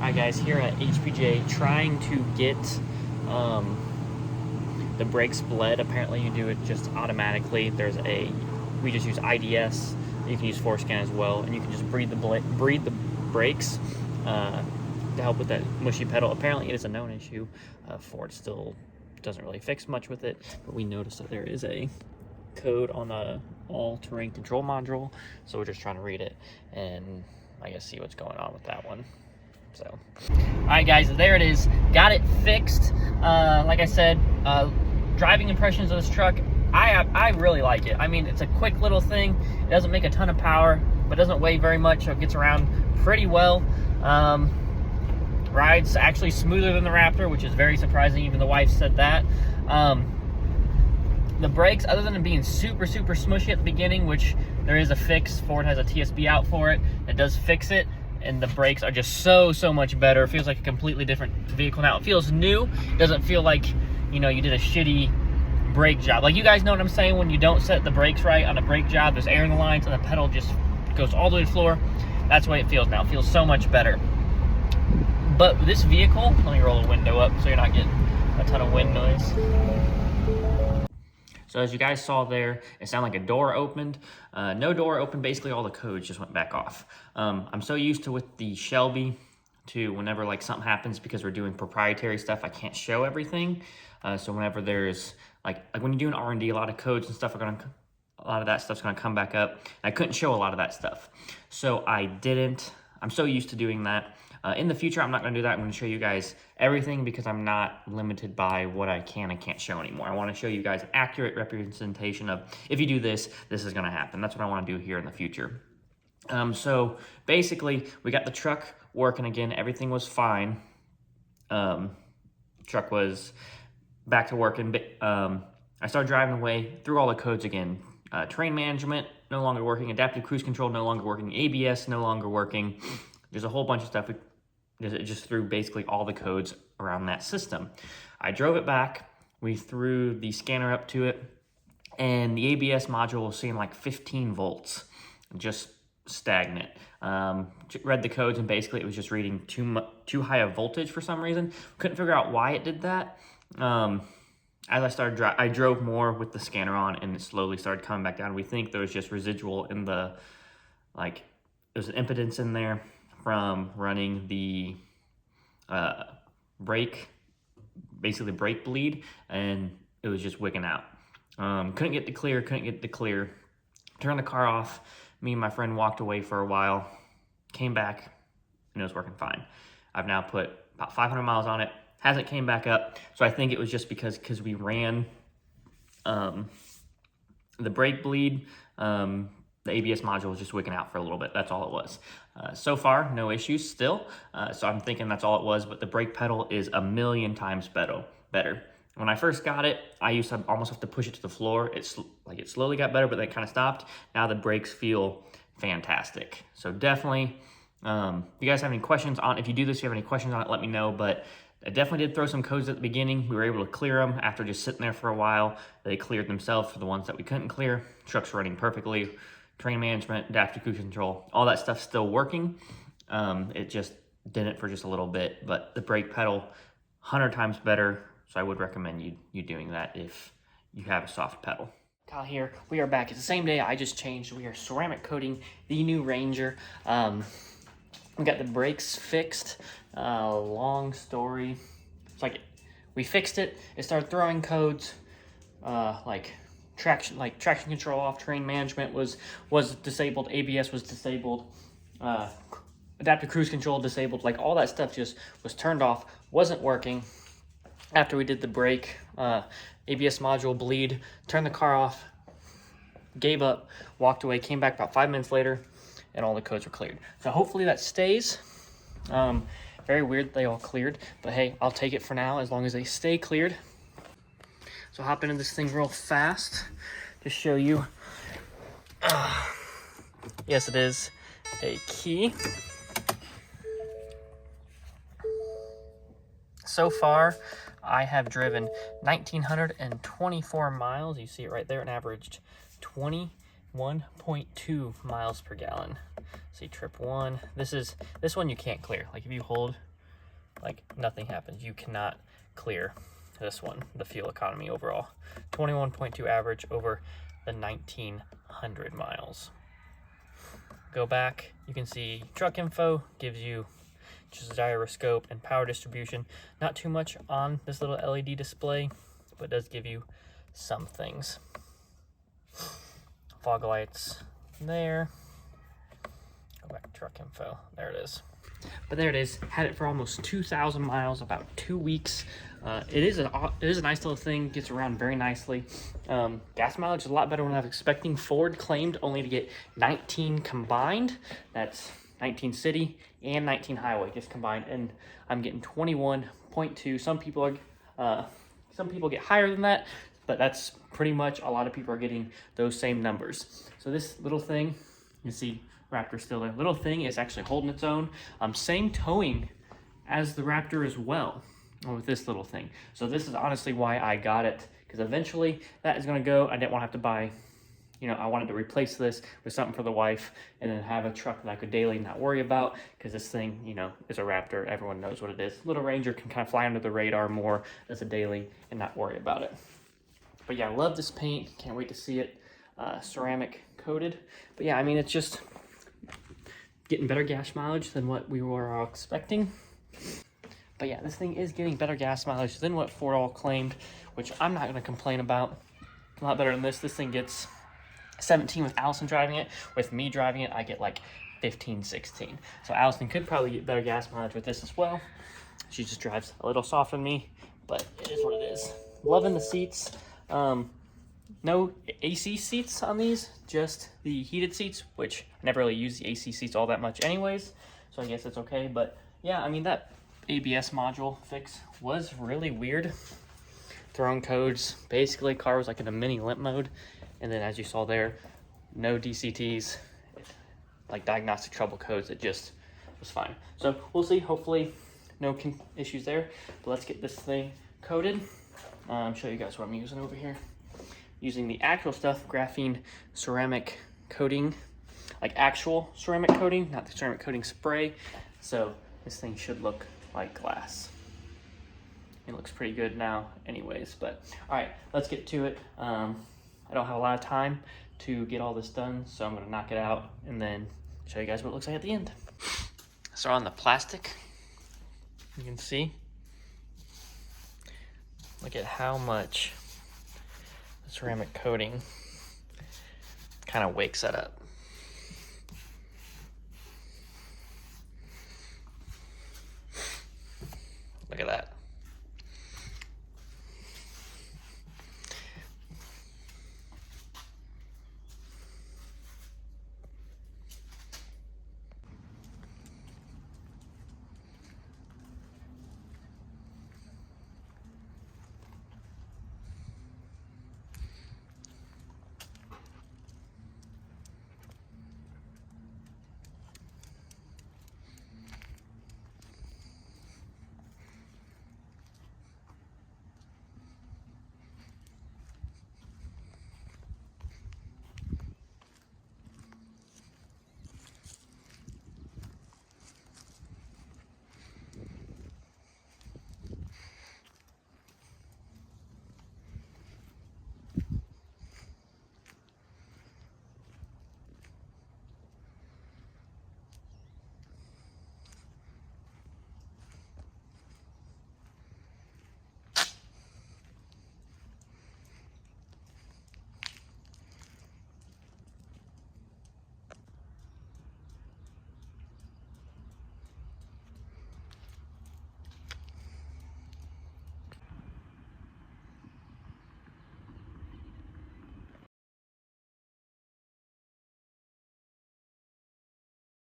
Alright guys, here at HPJ trying to get the brakes bled. Apparently you do it just automatically. We just use IDS. You can use Forescan as well, and you can just breed the brakes to help with that mushy pedal. Apparently it is a known issue. Ford still doesn't really fix much with it, but we noticed that there is a code on the all-terrain control module, so we're just trying to read it and I guess see what's going on with that one. So, all right guys, there it is. Got it fixed. Like I said, driving impressions of this truck, I really like it. I mean, it's a quick little thing. It doesn't make a ton of power, but doesn't weigh very much, so it gets around pretty well. Rides actually smoother than the Raptor, which is very surprising. Even the wife said that. The brakes, other than it being super smushy at the beginning, which there is a fix, Ford has a TSB out for it that does fix it, and the brakes are just so much better. It feels like a completely different vehicle now. It feels new. It doesn't feel like, you know, you did a shitty brake job. Like, you guys know what I'm saying, when you don't set the brakes right on a brake job, there's air in the lines and the pedal just goes all the way to the floor. That's the way it feels now. It feels so much better. But this vehicle, let me roll the window up so you're not getting a ton of wind noise. So as you guys saw there, it sounded like a door opened. No door opened, basically all the codes just went back off. I'm so used to with the Shelby to whenever like something happens, because we're doing proprietary stuff, I can't show everything. So whenever there's like when you're doing R&D, a lot of codes and stuff a lot of that stuff's gonna come back up. I couldn't show a lot of that stuff. So I'm so used to doing that. In the future, I'm not going to do that. I'm going to show you guys everything because I'm not limited by what I can and can't show anymore. I want to show you guys an accurate representation of, if you do this, this is going to happen. That's what I want to do here in the future. So basically, we got the truck working again. Everything was fine. Truck was back to working. I started driving away through all the codes again. Train management, no longer working. Adaptive cruise control, no longer working. ABS, no longer working. There's a whole bunch of stuff. It just threw basically all the codes around that system. I drove it back. We threw the scanner up to it, and the ABS module was seeing like 15 volts, just stagnant. Read the codes, and basically it was just reading too high a voltage for some reason. Couldn't figure out why it did that. As I started I drove more with the scanner on, and it slowly started coming back down. We think there was just residual in the, like, there's an impedance in there from running the brake, basically the brake bleed, and it was just wicking out. Couldn't get the clear. Turned the car off. Me and my friend walked away for a while, came back, and it was working fine. I've now put about 500 miles on it. Hasn't came back up, so I think it was just because we ran the brake bleed. The ABS module was just wicking out for a little bit. That's all it was. So far, no issues still. So I'm thinking that's all it was, but the brake pedal is a million times better. When I first got it, I used to almost have to push it to the floor. It slowly got better, but then it kind of stopped. Now the brakes feel fantastic. So definitely, if you guys have any questions on, if you do this, if you have any questions on it, let me know. But I definitely did throw some codes at the beginning. We were able to clear them after just sitting there for a while. They cleared themselves for the ones that we couldn't clear. Truck's running perfectly. Train management, adaptive cruise control, all that stuff's still working. It just didn't for just a little bit, but the brake pedal, 100 times better. So I would recommend you doing that if you have a soft pedal. Kyle here, we are back. It's the same day I just changed. We are ceramic coating the new Ranger. We got the brakes fixed. Long story. It's like we fixed it. It started throwing codes, like traction control off, train management was disabled, ABS was disabled, adaptive cruise control disabled, like all that stuff just was turned off, wasn't working. After we did the brake, ABS module bleed, turned the car off, gave up, walked away, came back about 5 minutes later, and all the codes were cleared. So hopefully that stays. Very weird they all cleared, but hey, I'll take it for now as long as they stay cleared. So hop into this thing real fast to show you. Yes, it is a key. So far, I have driven 1,924 miles. You see it right there, and averaged 21.2 miles per gallon. See, trip one. This one you can't clear. Like if you hold like nothing happens. You cannot clear this one, the fuel economy overall. 21.2 average over the 1900 miles. Go back, you can see truck info, gives you just gyroscope and power distribution. Not too much on this little LED display, but it does give you some things. Fog lights there. Go back to truck info, there it is. But there it is. Had it for almost 2,000 miles, about 2 weeks. It is a nice little thing. Gets around very nicely. Gas mileage is a lot better than I was expecting. Ford claimed only to get 19 combined. That's 19 city and 19 highway just combined, and I'm getting 21.2. Some people get higher than that, but that's pretty much a lot of people are getting those same numbers. So this little thing, you see Raptor still there. Little thing is actually holding its own. Same towing as the Raptor as well with this little thing. So this is honestly why I got it, because eventually that is going to go. I didn't want to have to buy, I wanted to replace this with something for the wife and then have a truck that I could daily not worry about, because this thing, is a Raptor. Everyone knows what it is. Little Ranger can kind of fly under the radar more as a daily and not worry about it. But yeah, I love this paint. Can't wait to see it ceramic coated. But yeah, it's just getting better gas mileage than what we were all expecting. But yeah, this thing is getting better gas mileage than what Ford all claimed, which I'm not going to complain about. A lot better than this. This thing gets 17 with Allison driving it. With me driving it, I get like 15, 16. So Allison could probably get better gas mileage with this as well. She just drives a little softer than me, but it is what it is. Loving the seats. No AC seats on these, just the heated seats, which I never really use the AC seats all that much anyways, so I guess it's okay. But yeah, that ABS module fix was really weird. Throwing codes, basically car was like in a mini limp mode, and then as you saw there, no DCTs, like diagnostic trouble codes. It just was fine. So we'll see, hopefully no issues there. But let's get this thing coated. Show you guys what I'm using over here. Using the actual stuff, graphene ceramic coating, like actual ceramic coating, not the ceramic coating spray. So this thing should look like glass. It looks pretty good now anyways, but all right, let's get to it. I don't have a lot of time to get all this done, so I'm gonna knock it out and then show you guys what it looks like at the end. So on the plastic, you can see, look at how much ceramic coating kind of wakes that up.